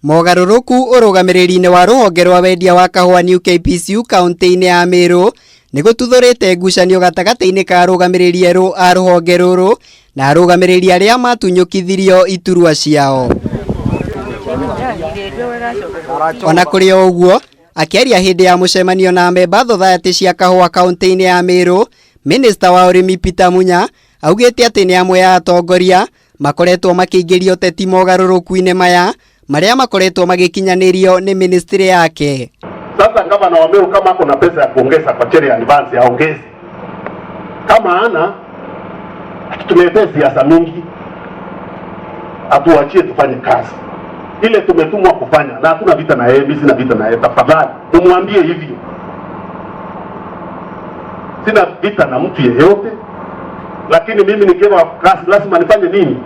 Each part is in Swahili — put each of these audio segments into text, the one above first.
Mogaruruku urugamiriri-ini wa ruhonge rwa wendia wa kahua New KPCU kaunti-ini ya Meru ni gututhurite ngucanio gatagati-ini ka arugamiriri eru a ruhonge ruru na arugamiriri aria matunyukithirio iturwa ciao. Ona kuri uguo akiaria hindi ya mucemanio na memba society cia kahua kaunti-ini ya Meru, Minister wa urimi Peter Munya augite ati ni amwe ya atongoria makoretwo makiingiria uteti mogaruruku-ini maya maria makoretwo magikinyanirio ni ministry yake. Sasa gavana wa Meru kama kuna pesa ya kuongeza kwa cherry advance ya ongezi, kama ana tumetea siasa mingi, atuachie tufanye kazi ile tumetumwa kufanya, na hatuna vita na yeye, mimi sina vita na yeye. Tafadhali umwambie hivyo, sina vita na mtu yeyote, lakini mimi nikiwa kazi lazima nifanye nini?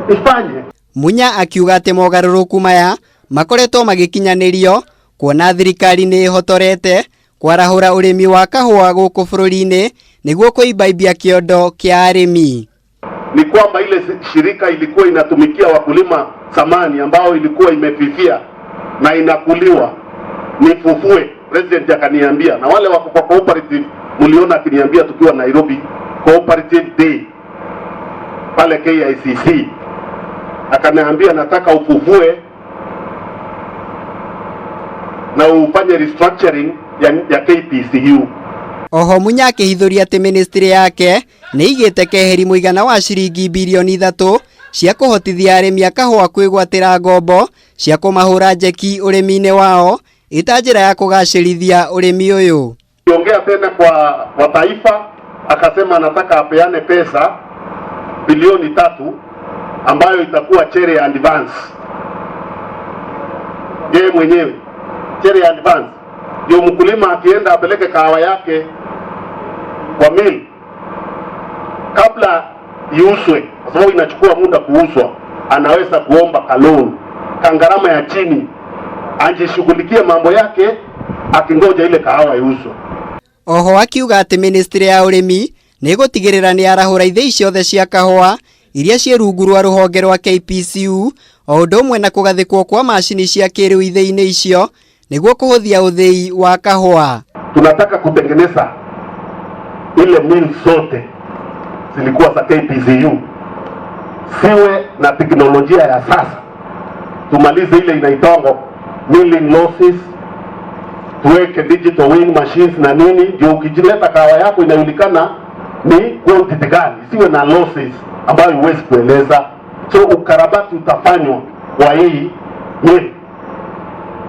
Nifanye. Munya akiuga ati mogaruruku maya makoretwo magikinyanirio kuona thirikari ni ihotorete kwarahura urimi wa kahua guku bururi-ini niguo kuibaibia kiondo kia arimi. Ni kwamba ile shirika ilikuwa inatumikia wakulima samani ambao ilikuwa imefifia na inakuliwa nifufue. President akaniambia, na wale wako kwa cooperative mliona akiniambia tukiwa Nairobi Cooperative Day pale KICC, akaniambia nataka ufufue na ufanye restructuring ya KPCU. Oho Munya akihithuria ati ministry yake ni igite keheri muigana wa ciringi bilioni 3 cia kuhotithia arimi a kahua kwigwatira ngombo cia kumahura njeki urimi-ini wao ita njira ya kugacirithia urimi uyu. Ongea tena kwa taifa, akasema anataka apeane pesa bilioni 3 ambayo itakuwa cherry advance. Yeye mwenyewe cherry advance ndio mkulima akienda apeleke kahawa yake kwa mill kabla iuswe, kwa sababu inachukua muda kuuswa, anaweza kuomba kaloni kangarama ya chini ajishughulikie mambo yake akingoja ile kahawa iuswe. Oho akiuga ati ministry ya urimi ni gutigirira ni arahura ithei ciothe cia kahua iria cie rungu rwa ruhonge rwa KPCU o undu umwe na kugathikwo kwa macini cia kiriu ithei-ini icio niguo kuhuthia uthei wa kahua. Tunataka kutengeneza ile mill zote zilikuwa za KPCU siwe na teknolojia ya sasa, tumalize ile inaitwa milling losses, tuweke digital weighing machines na nini, ndio ukijileta kahawa yako inajulikana ni quantity gani, siwe na losses ambayo huwezi kueleza. So ukarabati utafanywa kwa hii mill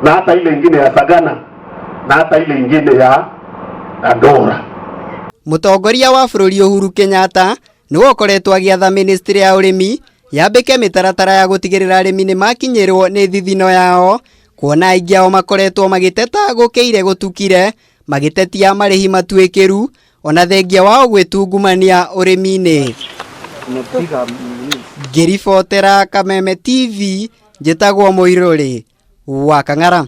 na hata ile ingine ya Sagana na hata ile ingine ya Dora. Mutongoria wa bururi Uhuru Kenyatta niwe ukoretwo agiatha ministry ya urimi yambike mitaratara ya gutigirira arimi ni makinyirwo ni thithino yao, kuona aingi ao makoretwo magiteta gukeire gutukire magitetia marihi matuikiru ona thengia wao gwitungumania urimi-ini. Ngiribotera Kameme TV, njitagwo Muiruri wa Kang'ara.